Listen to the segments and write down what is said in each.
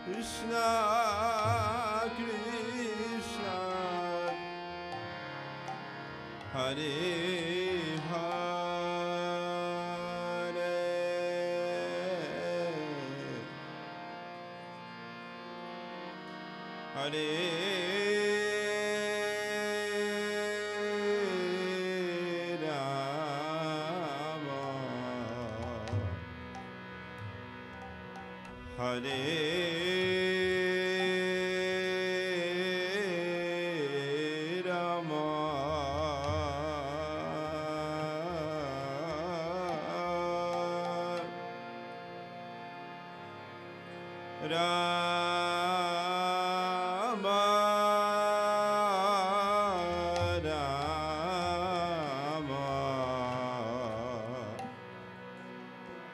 Krishna Krishna Hare Hare Hare Rama Hare Rama Rama Rama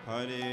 Hare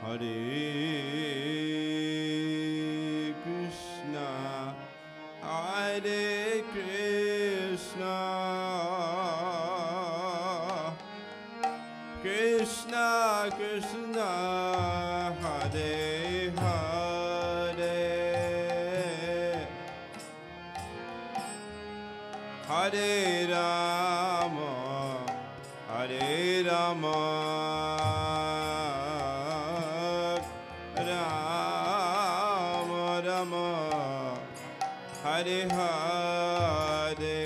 Hare Krishna, Hare Krishna, Krishna Krishna, Hare Hare, Hare Rama, Hare Rama, Hare Hare,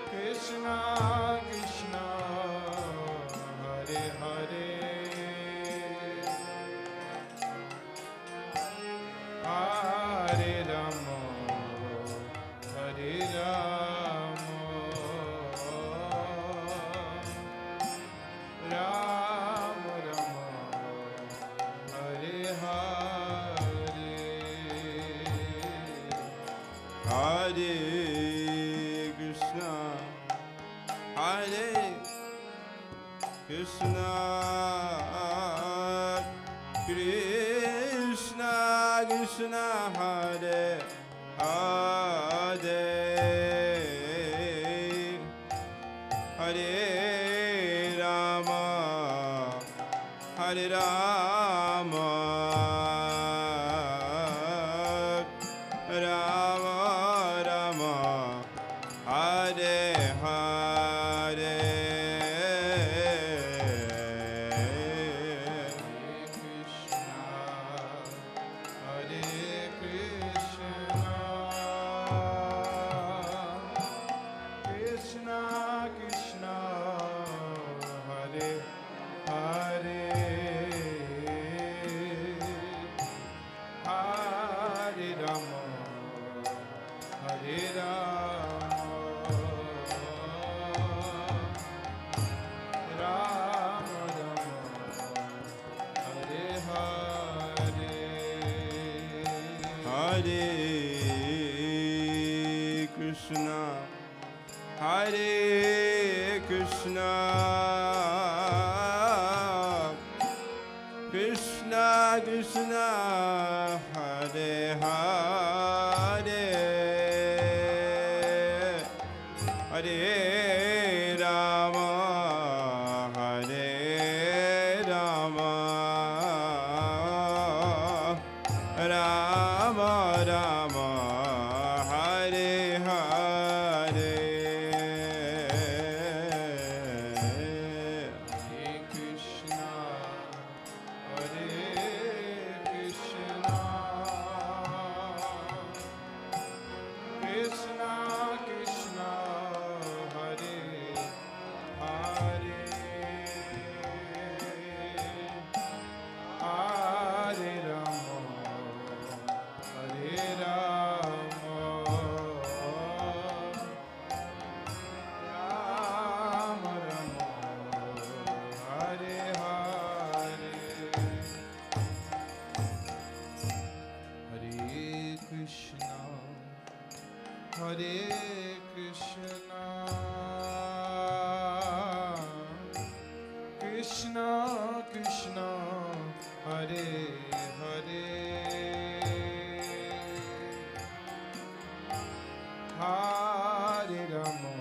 Krishna Krishna, Hare Hare, Hare Rama, Hare Rama, Rama Rama, Hare Hare, Hare Krishna, Hare Krishna, Krishna Krishna, Hare Hare, Hare Rama, Hare Rama, Rama Rama, Hare Hare, Hare Krishna, Hare Krishna, Krishna Krishna, Hare Hare, Hare Rama, Hare Rama, Rama Rama, Hare Hare. Hare Krishna, Krishna Krishna, Hare Hare, Hare Rama,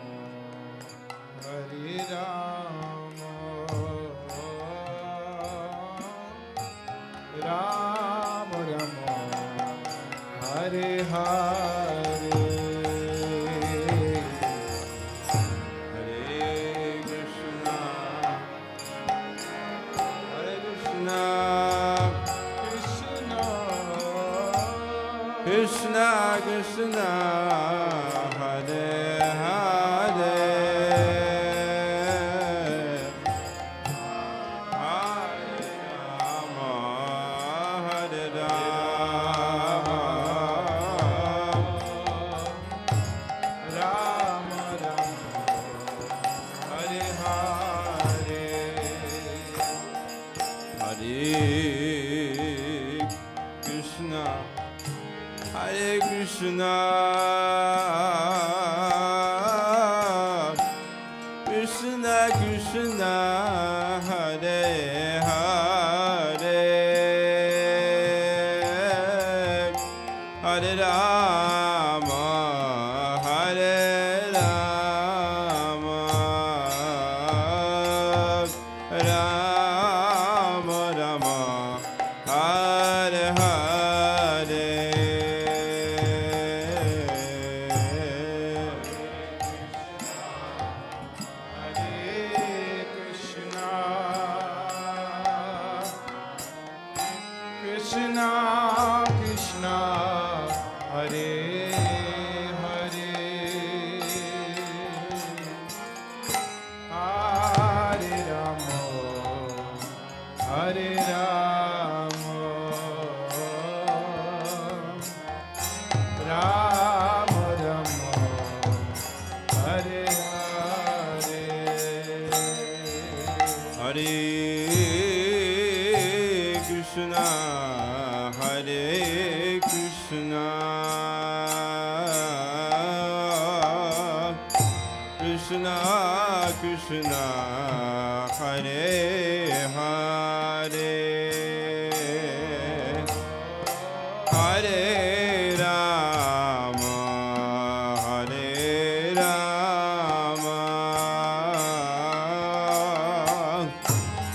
Hare Rama, Rama Rama, Hare Hare. Krishna Krishna, Hare Hare, Hare Rama, Hare Rama, Rama Rama, Hare Hare, Hare Krishna, Hare Krishna, Krishna Krishna, Hare Hare, Hare Rama, Hare Rama, Rama Rama, Hare Hare. Krishna Krishna, Hare Hare, Hare Rama, Hare Rama, Rama Rama, Hare Hare, Hare Krishna, Hare Krishna, Krishna Krishna, Hare Hare, Hare Rama, Hare Rama,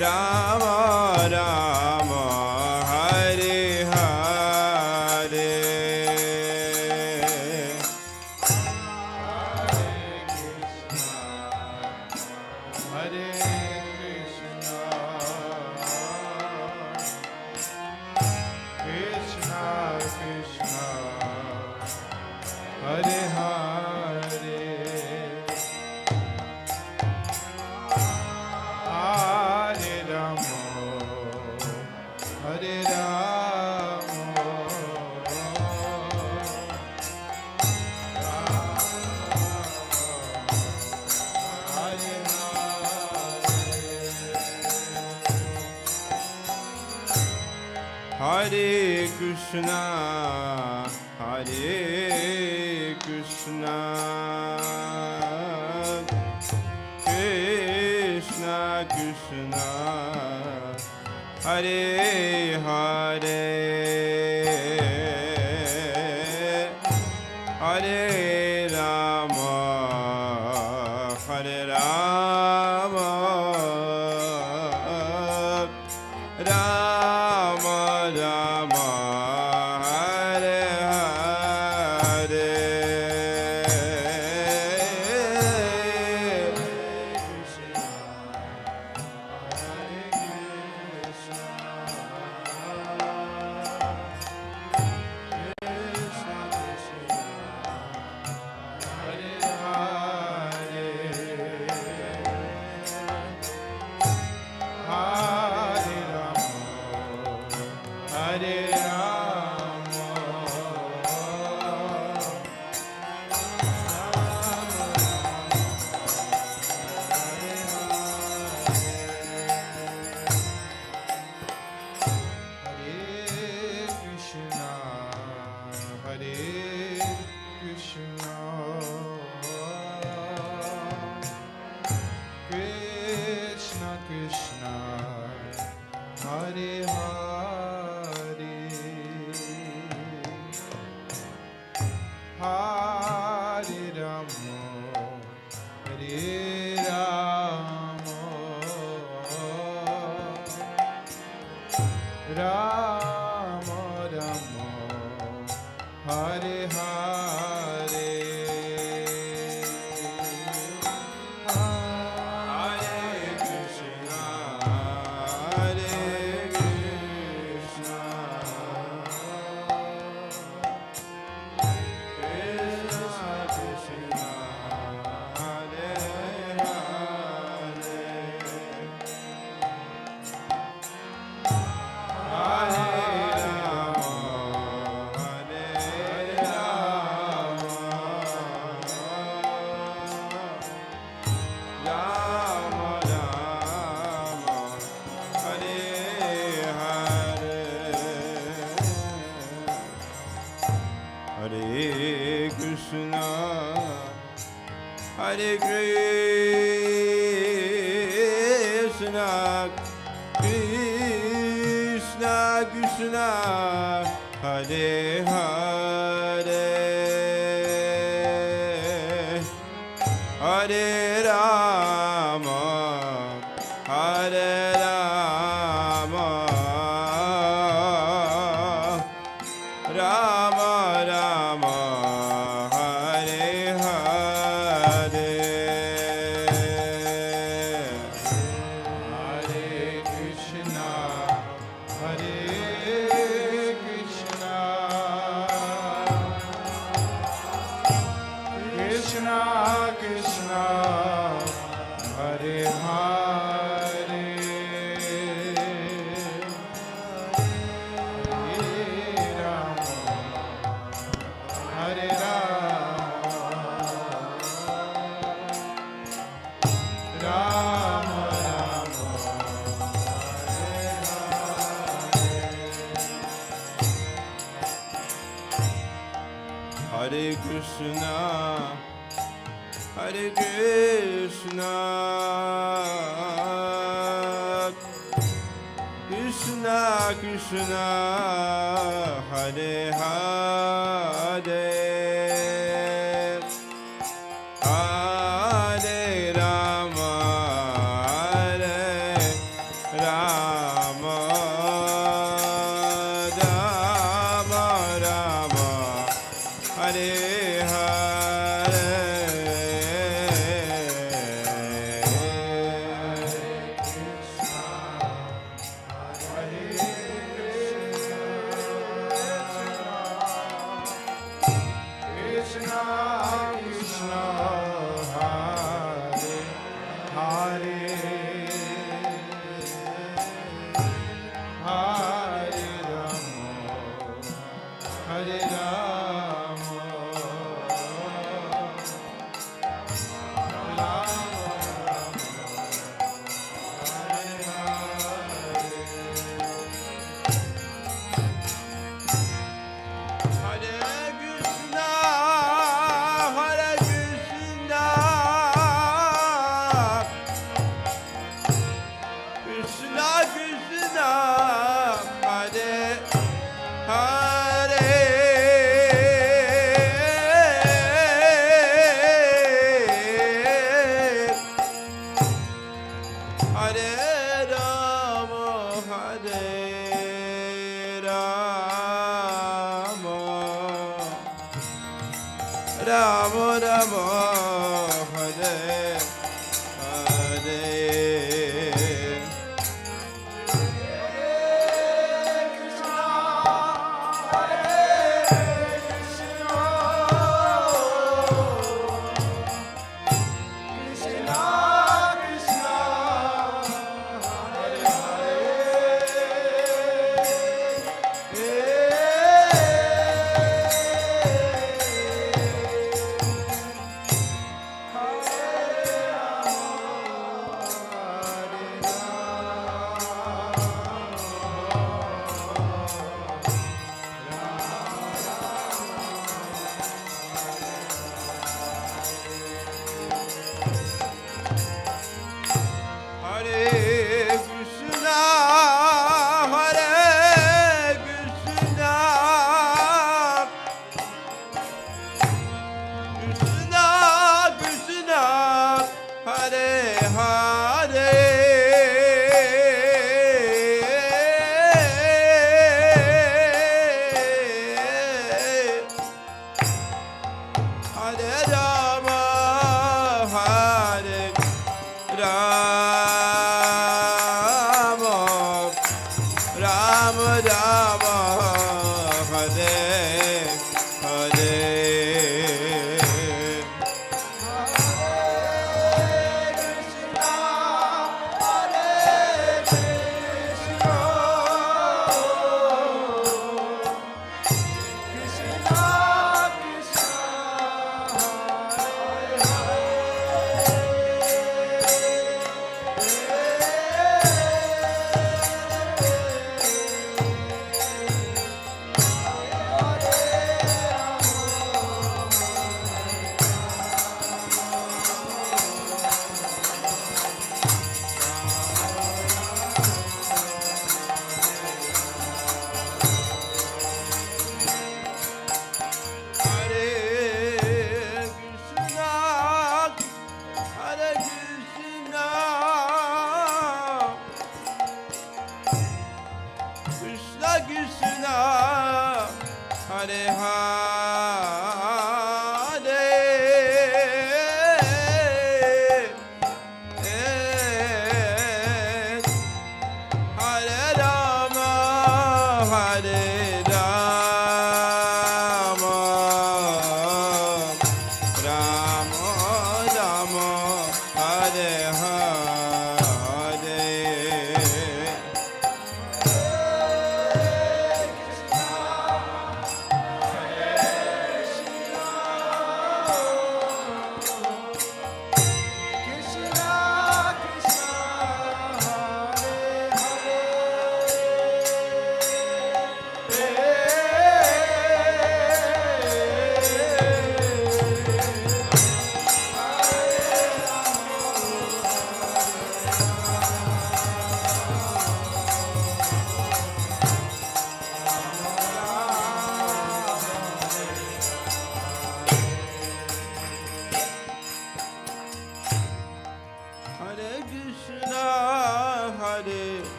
Rama Rama, Hare Hare, Hare Krishna, Krishna Krishna, Hare Hare, Hare Rama, Hare Rama, Hare Hare Krishna, Hare Krishna, Krishna, Hare Hare, Hare Rama, Hare Rama, Rama Rama, Hare Hare. Hare Krishna, Krishna Krishna, Hare Hare, Hare Rama, Hare Rama, Rama Rama, Hare Hare. Krishna Krishna, Hare Hare, Hare Rama, Hare Rama, Rama Rama, Hare Krishna, Hare Krishna, Krishna Krishna, Hare Hare, Hare Rama, Hare Rama, Rama Rama, Hare Hare. Rama Hare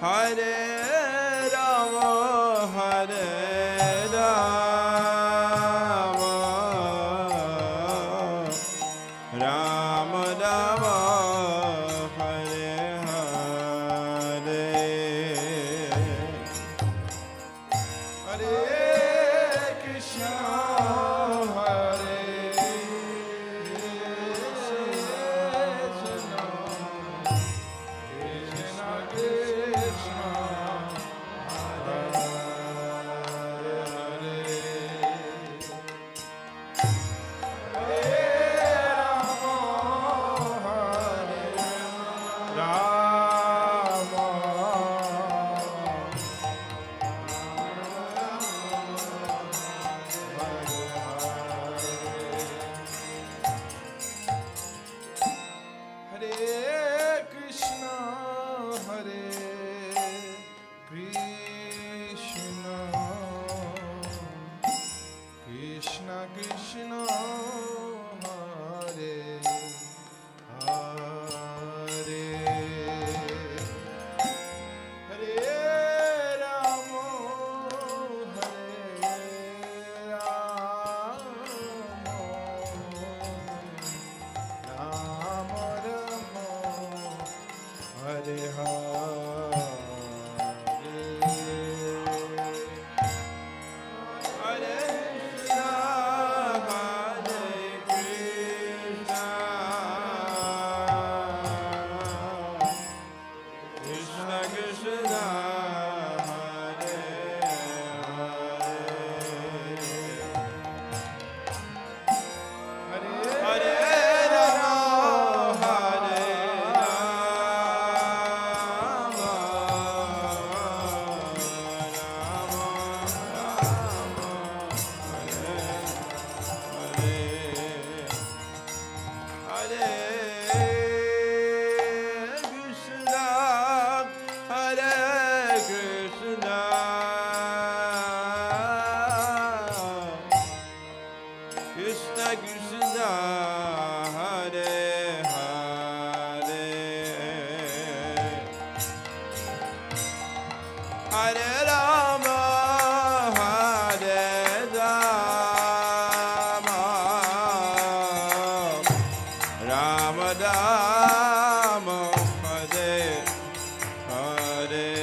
Hare Ram, Hare Hare.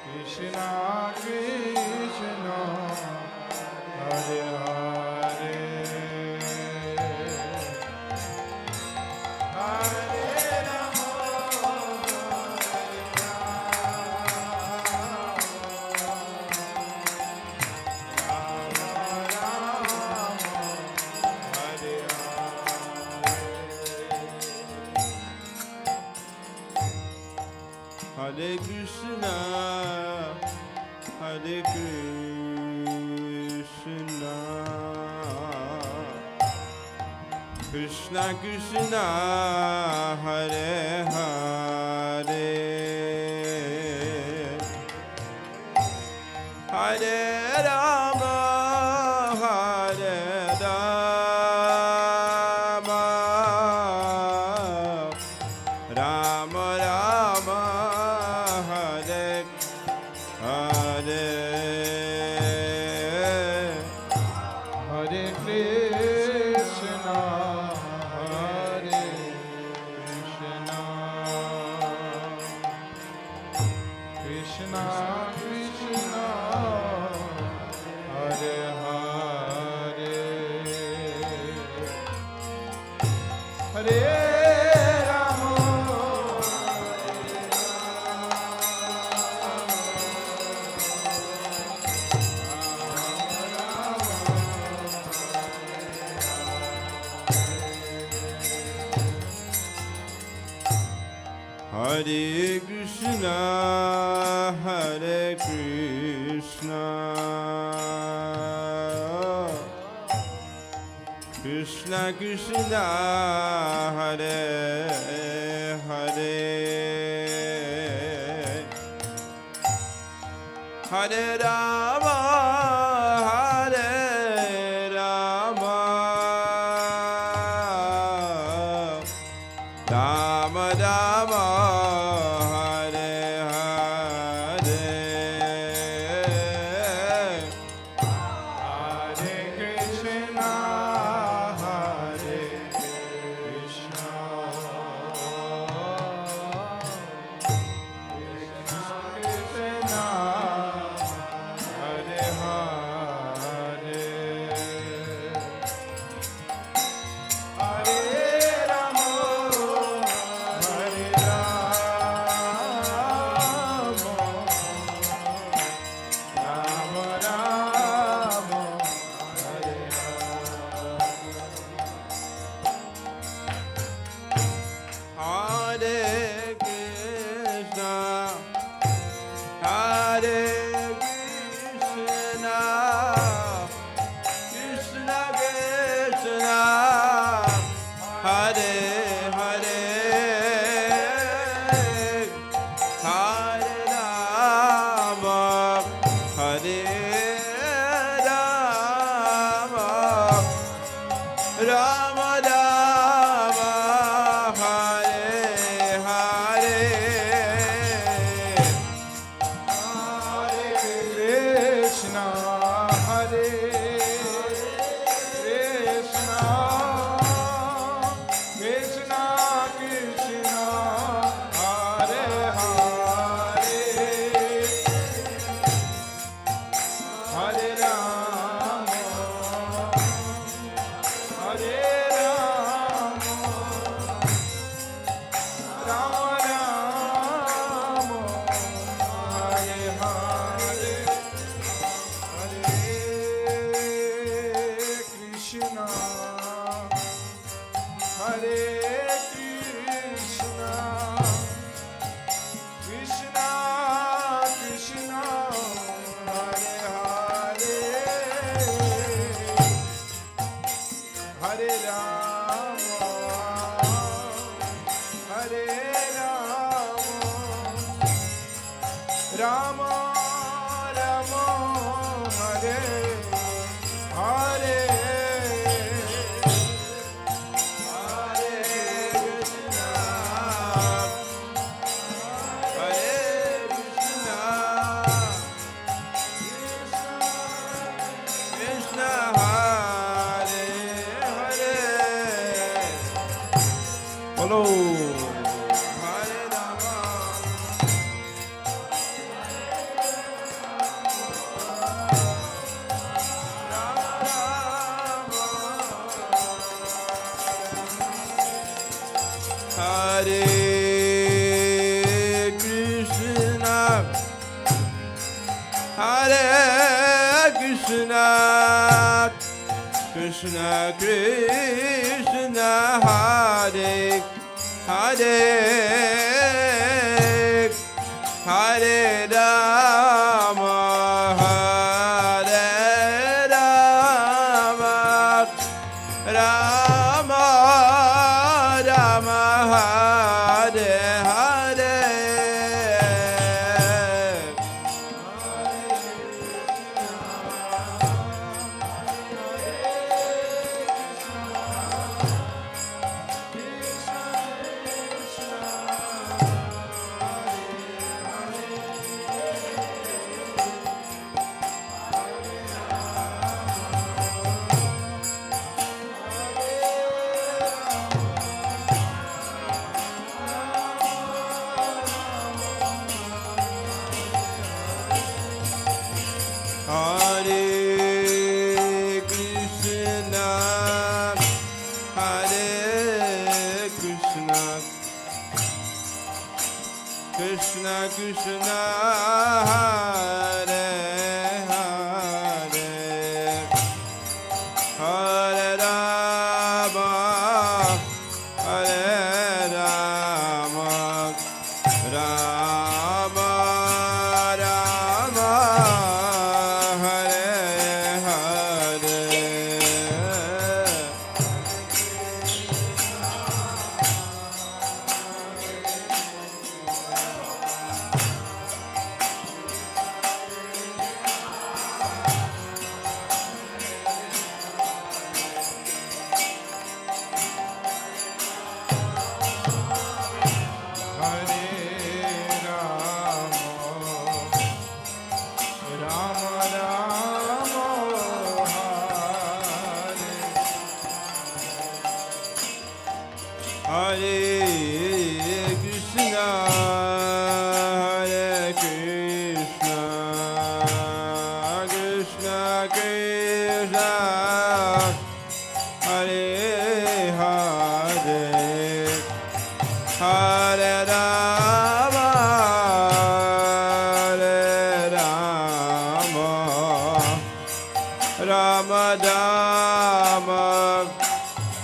Krishna Krishna Hare Hare Hare Rama Hare Hare Krishna, Hare Krishna, Krishna Krishna, Hare Hare, Hare Rama, Hare Rama, Rama Rama, Hare Hare. Hare Krishna Hare Krishna Krishna Krishna Hare Hare Hare Rama Hare Krishna, Hare Krishna, Krishna Krishna, Hare Hare, Hare Rama, Hare Rama, Rama Rama, Hare Hare. Hare Krishna Hare Krishna Krishna Krishna Hare Hare Hare Rama Hare Rama Rama Hare Hare Krishna, Hare Krishna, Krishna Krishna, Hare Hare, Hare Rama, Hare Rama, Rama Rama, Hare Hare. Hare Krishna Hare Krishna Krishna Krishna Hare Hare Hare Rama Hare Rama Rama Rama Hare Hare Hare Krishna Hare Krishna Krishna Krishna Hare Hare Hare Rama Hare Rama Rama Rama Hare Hare Hare Krishna બોલો Hare Rama, Hare Krishna, Hare Krishna, Krishna Krishna, Hare Hare, Hare Rama, Hare Rama, Rama Rama, Hare Hare. Hare Krishna, Hare Krishna, Krishna Krishna, Hare Hare, Hare Rama, Hare Rama, Rama Rama, Hare Hare. Hare Krishna, Hare Krishna, Krishna Krishna, Hare Hare, Hare Rama, Hare Rama, Rama Rama,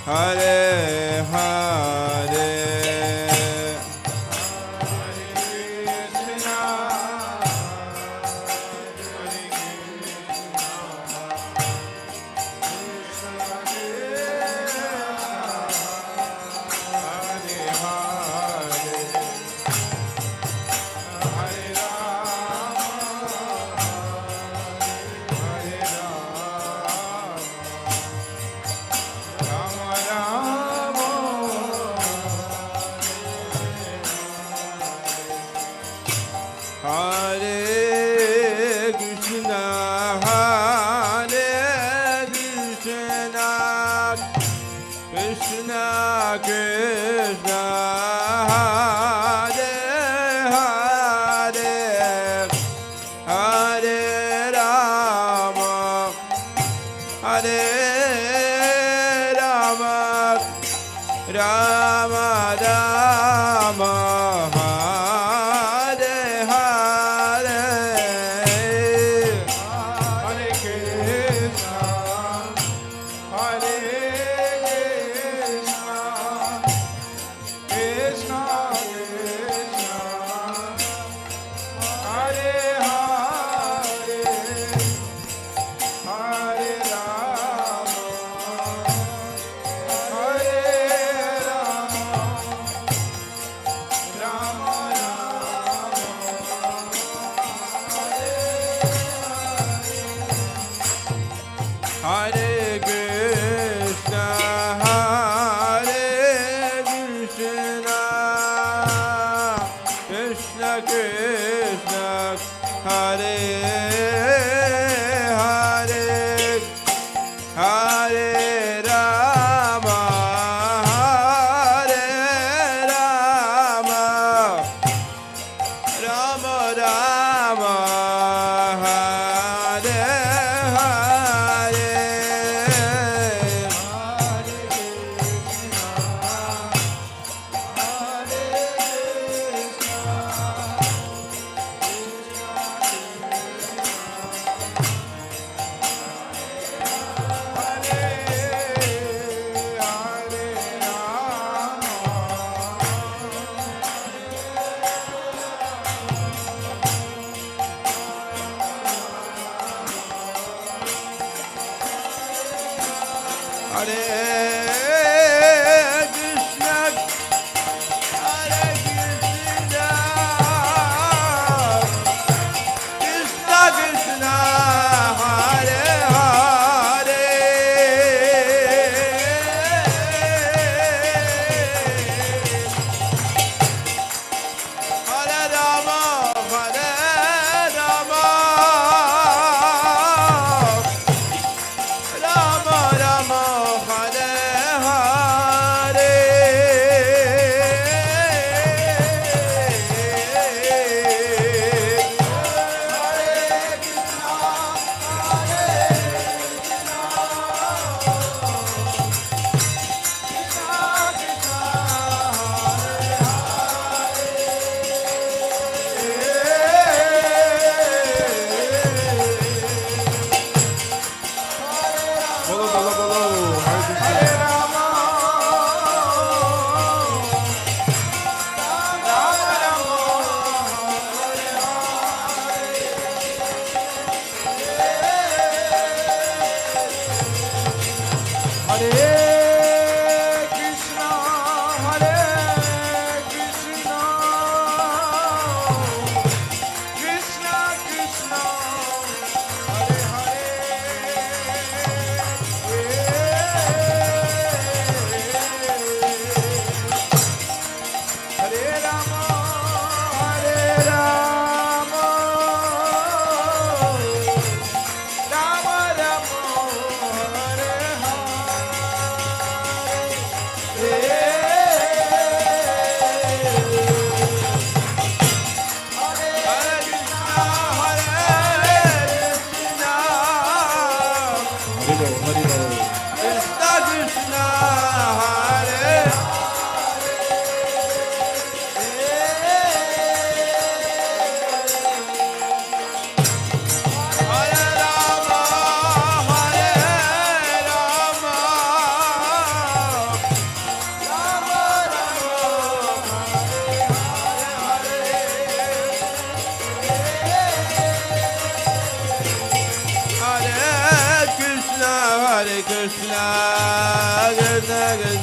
Hare Hare. Hare Krishna, Hare Krishna, Krishna Krishna, Hare Hare, Hare Rama, Hare Rama, Rama Rama, Hare Hare. Hare Krishna, Hare Krishna, Krishna Krishna, Hare Hare, Hare Rama, Hare Rama, Rama Hare Krishna, Hare Krishna, Krishna Krishna, Hare Hare, Hare Rama, Hare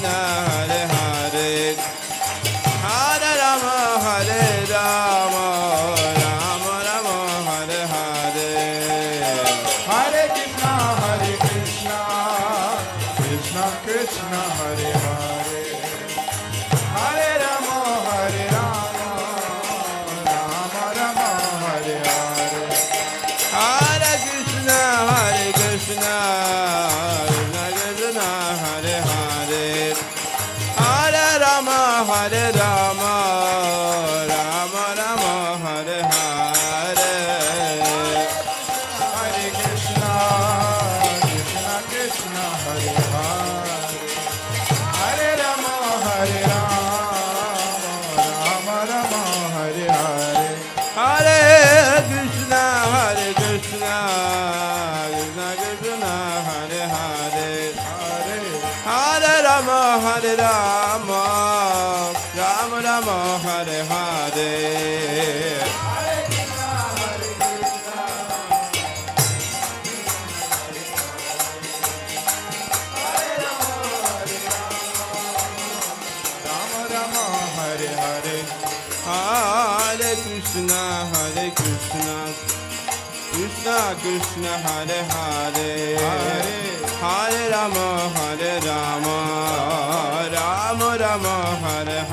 Krishna Hare Hare Hare Rama Hare Rama Rama Rama Hare Hare Krishna Hare Krishna Krishna Krishna Hare Hare Hare Rama Hare Rama Rama Rama Hare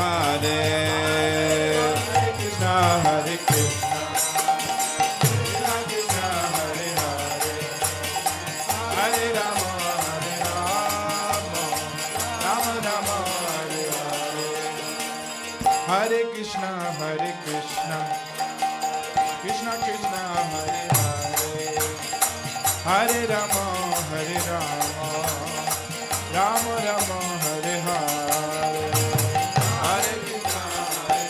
Hare Hare Krishna Krishna Krishna Hare Hare Rama Hare Rama Rama Rama Hare Hare Hare Krishna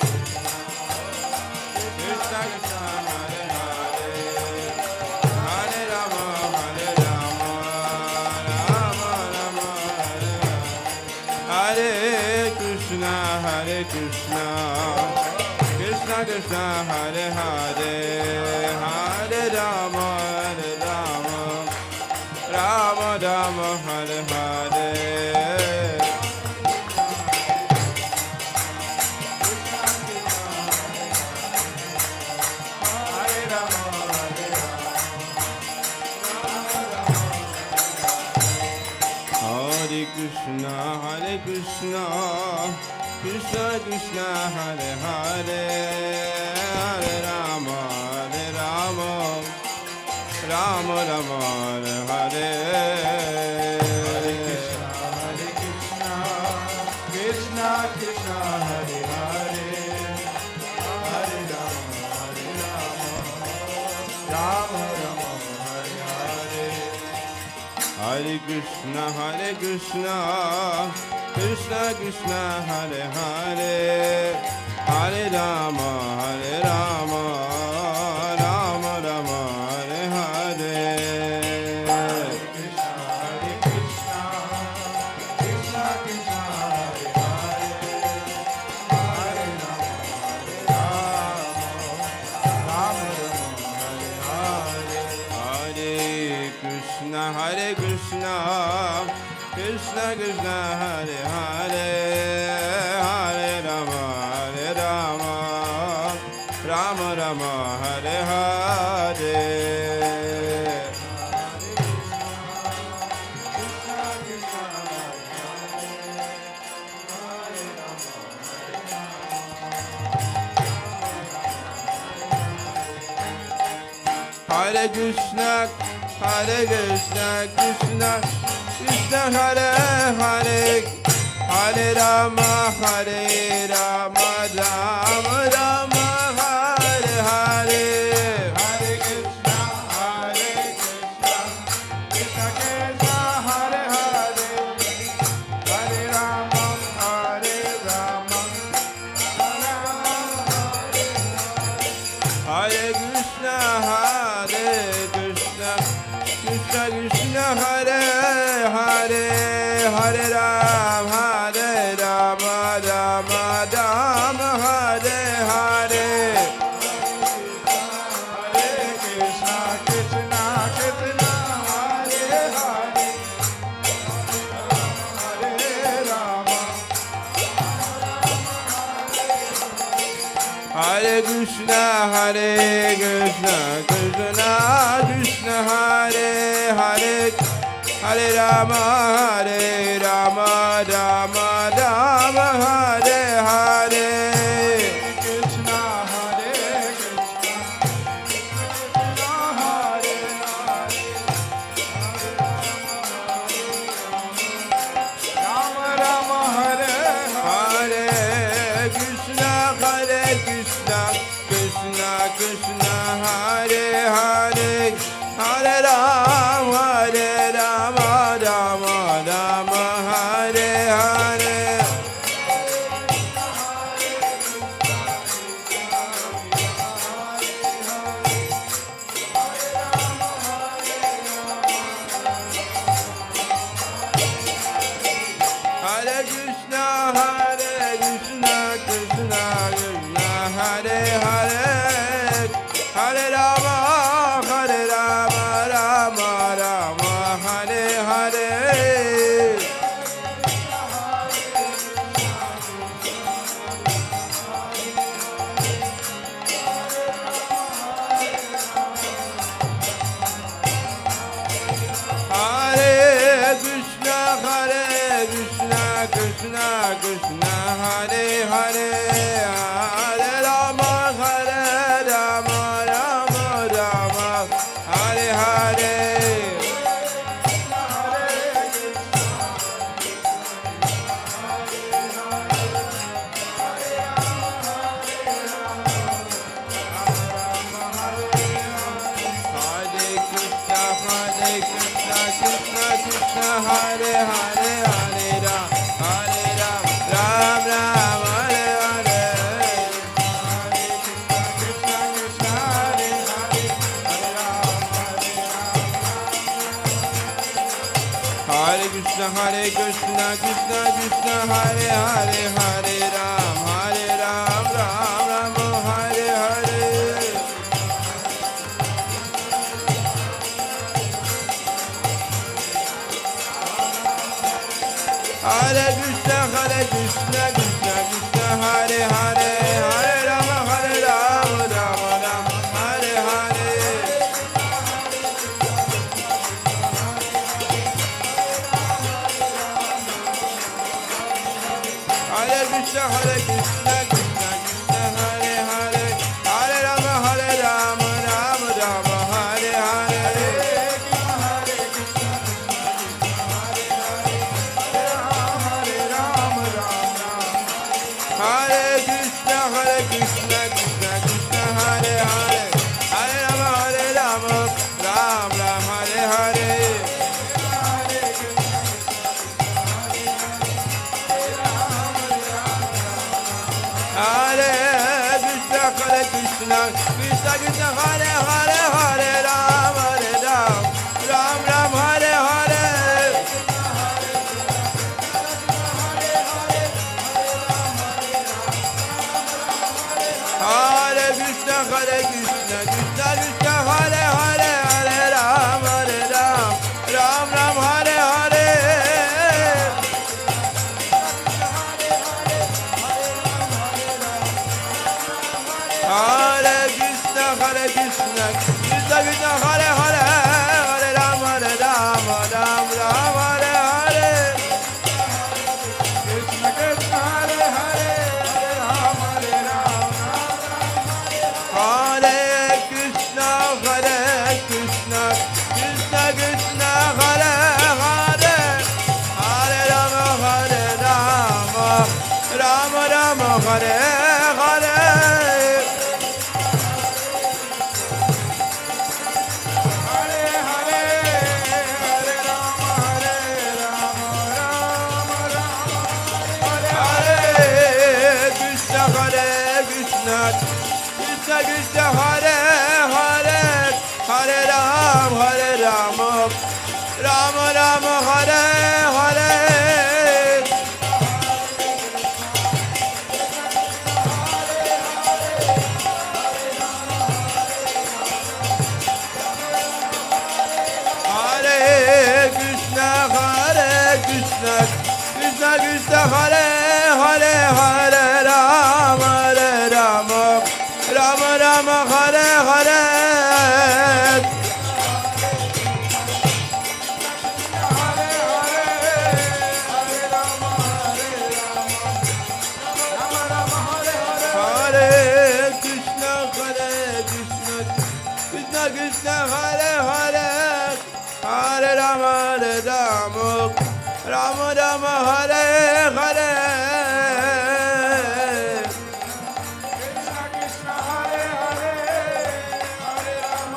Krishna Krishna Hare Hare Hare Rama Hare Rama Rama Rama Hare Hare Krishna Krishna Krishna Hare Hare Hare Rama Hare Rama Rama Rama Hare Hare Krishna, Krishna Krishna, Hare Hare, Hare Rama, Rama Rama, Hare Hare. Krishna Krishna, Hare Hare, Hare Rama, Rama Rama, Hare Hare. Hare Krishna, Krishna Krishna, Hare Hare, Hare Rama, Rama Rama, Hare Hare. Krishna Krishna, Hare Hare, Hare Rama, Rama Rama, Hare Hare. Hare Krishna, Krishna Krishna, Hare Hare, Hare Rama, Rama Rama, Hare Hare. Hare Krishna, Krishna Krishna, Hare Hare, Hare Rama, Rama Rama, Hare Hare. Hare Krishna, Krishna Krishna, Hare Hare, Hare Rama, Rama, Hare Krishna, Krishna Krishna, Hare Hare, Hare Rama, Rama Rama, Hare Hare. Hare Krishna, Krishna Krishna, Hare Hare, Hare Rama, Hare Krishna, Krishna Krishna, Hare Hare, Hare Rama, Rama Rama, Hare Hare. Krishna, Hare Krishna, Hare Hare, Rama Rama, Hare Hare. Hare Krishna, Krishna Krishna, Hare Hare, Hare Rama, Rama Rama, Hare Hare. Hare Krishna, Krishna Krishna, Hare Hare, Hare Rama, Rama Rama, Hare Hare. Hare Krishna, Krishna Krishna, Hare Hare, Hare Rama, Rama Rama, Hare Hare. Hare Krishna, Krishna Krishna, Hare Hare, Hare Ram, Ram Ram, Hare Hare. Krishna Krishna, Hare Hare, Hare Rama, Hare Krishna, Krishna Krishna, Hare Hare, Hare Ram, Ram Ram, Hare Hare. Hare Krishna, Krishna Krishna, Hare Hare, Hare Rama, Rama Rama, Hare Hare. Krishna Krishna Krishna Hare Hare Hare Rama Ram Ram Hare Hare Hare Krishna Krishna Krishna Hare Hare Hare Ram Ram Ram Hare Hare Hare Krishna Krishna Krishna Hare Hare Hare Ram Ram Ram Hare Hare Hare Krishna Krishna Krishna Hare Hare Hare Ram Ram Ram Hare Hare Krishna Krishna Hare Hare Hare Ram Hare Krishna Krishna Krishna Hare Hare Hare Rama Ram Ram Hare Hare Hare Hare Hare Ram Hare Hare Krishna Krishna Krishna Hare Hare Hare Ram Ram Hare Hare Hare Krishna Krishna Krishna Hare Hare Hare Ram Ram Hare Hare Hare Krishna Krishna Krishna Hare Hare Hare Ram Ram Hare Hare Krishna Krishna Hare Hare Hare Ram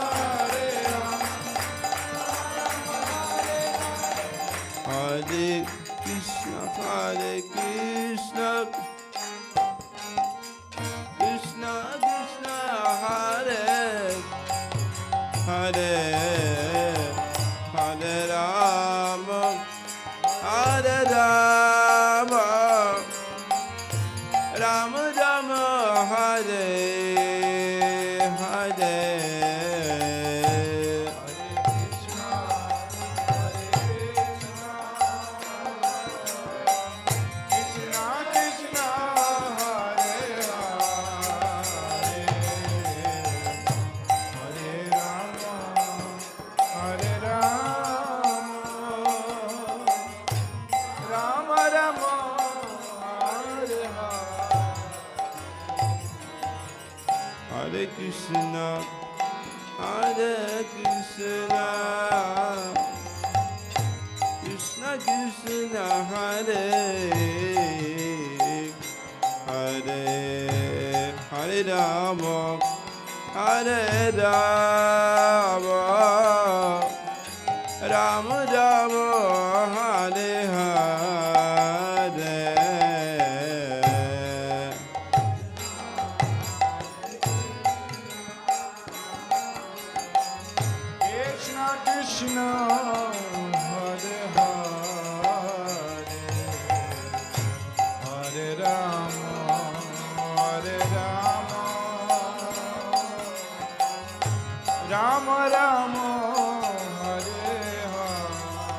Hare Krishna Krishna Krishna Hare Hare Hare Ram Ram Hare Hare Krishna Krishna Hare Hare Hare Rama Hare Rama Rama Hare Hare Krishna Krishna Krishna Hare Hare Hare Rama Ram Hare Hare Krishna Krishna Hare Hare Hare Rama Rama Rama Hare Hare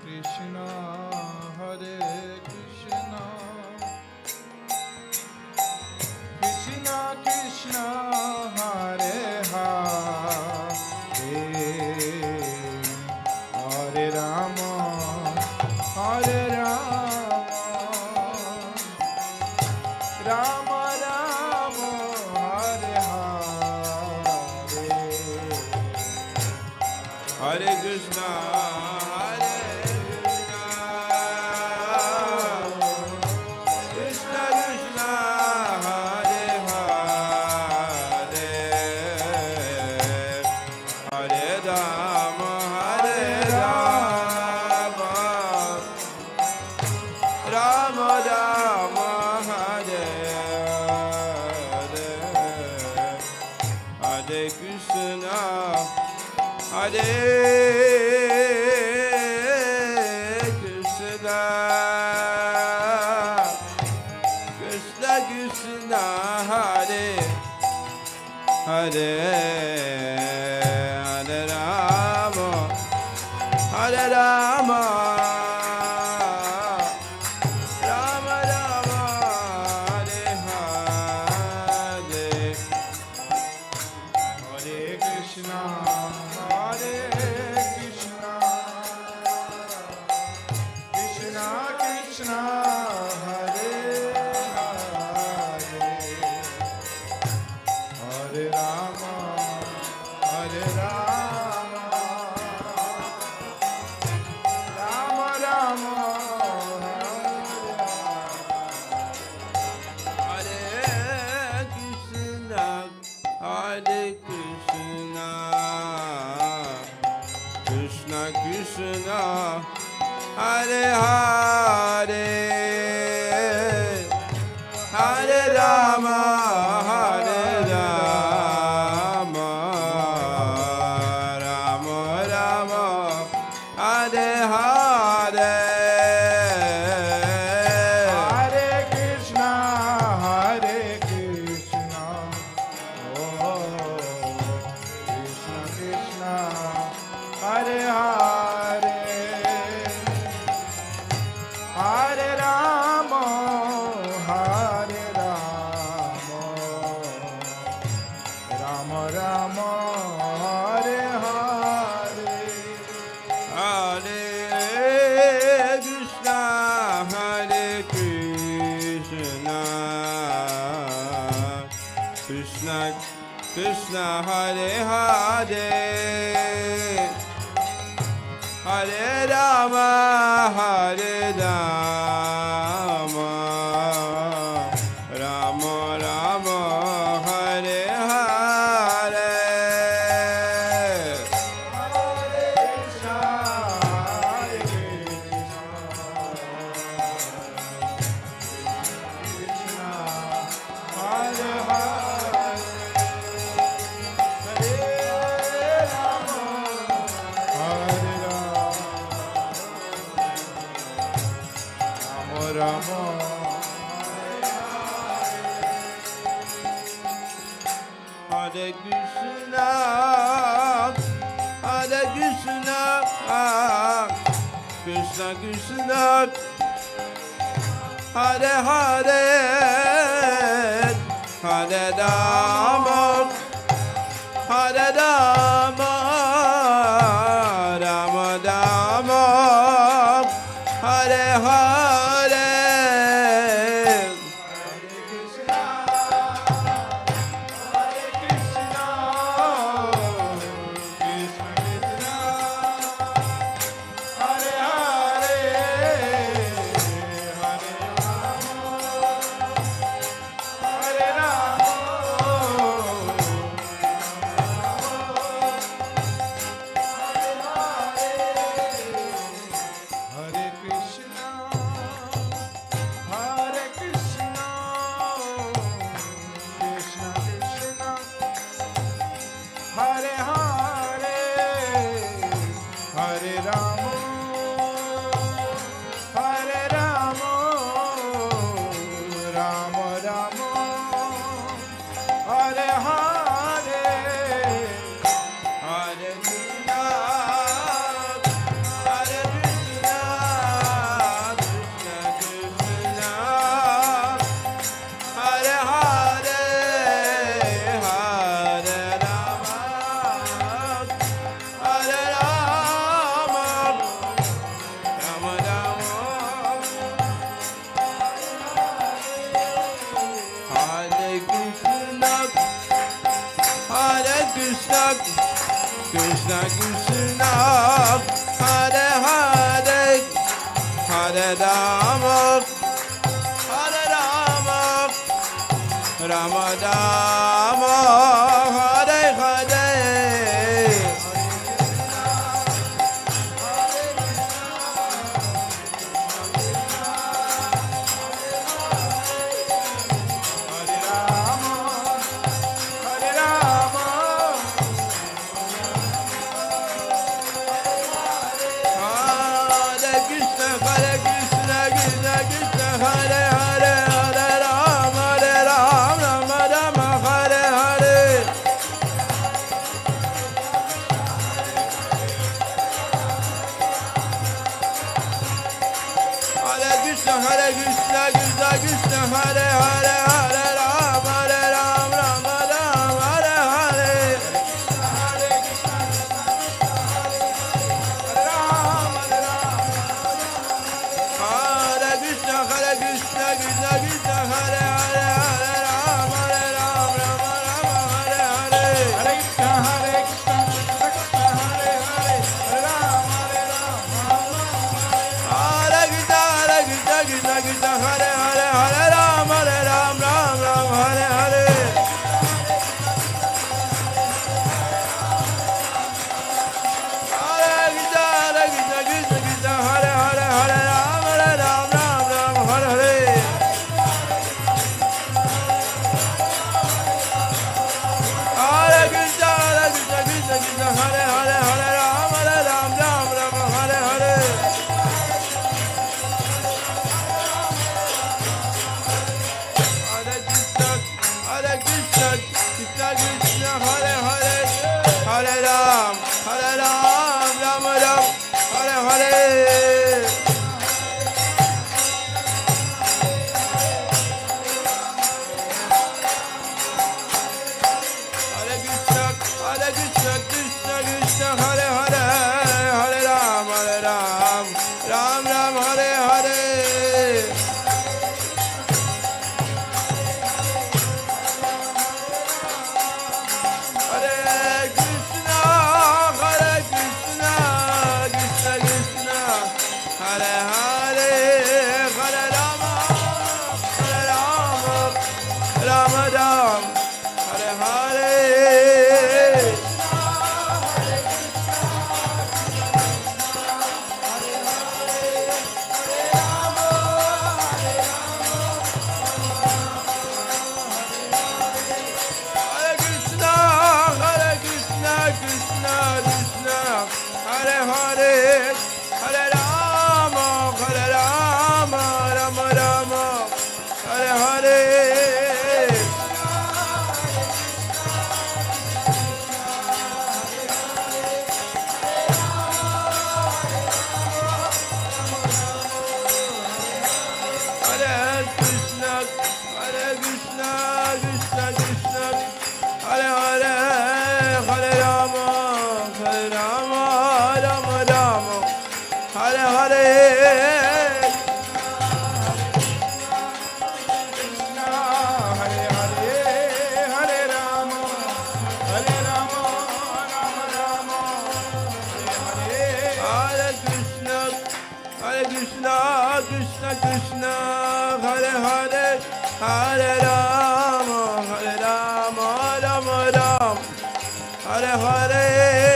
Krishna Krishna Krishna Hare Hare Hare Rama Rama Rama Hare Hare Hare Krishna Hare Hare Hare Ram Hare Ram Ram Ram Hare Hare Hare Krishna Krishna Krishna Hare Hare Hare Ram Hare Ram Ram Ram Hare Hare Hare Krishna Krishna Krishna Hare Hare Hare Ram Hare Ram Hare Krishna Krishna Krishna Hare Hare Hare Ram Hare Ram Ram Ram Hare Hare Hare Krishna Krishna Krishna Hare Hare Hare Ram Hare Ram Ram Ram Hare Hare Hare Krishna Krishna Krishna Hare Hare Hare Ram Hare Ram Ram Ram Hare Hare Hare Krishna Krishna Krishna Hare Hare Hare Ram Ram Ram Hare Hare Hare Krishna Krishna Krishna Hare Hare Hare Ram Ram Ram Hare Hare Hare Krishna Krishna Krishna Hare Hare Hare Rama Ram Ram Hare Hare Hare Krishna Krishna Krishna Hare Hare Hare Rama Ram Ram Hare Hare Hare Krishna Krishna Krishna Hare Hare Hare Rama Ram Ram Hare Hare Krishna Hare Hare Hare Rama Hare Rama Rama Rama Hare Hare Hare Krishna Krishna Hare Hare Hare Rama Ram Ram Hare Hare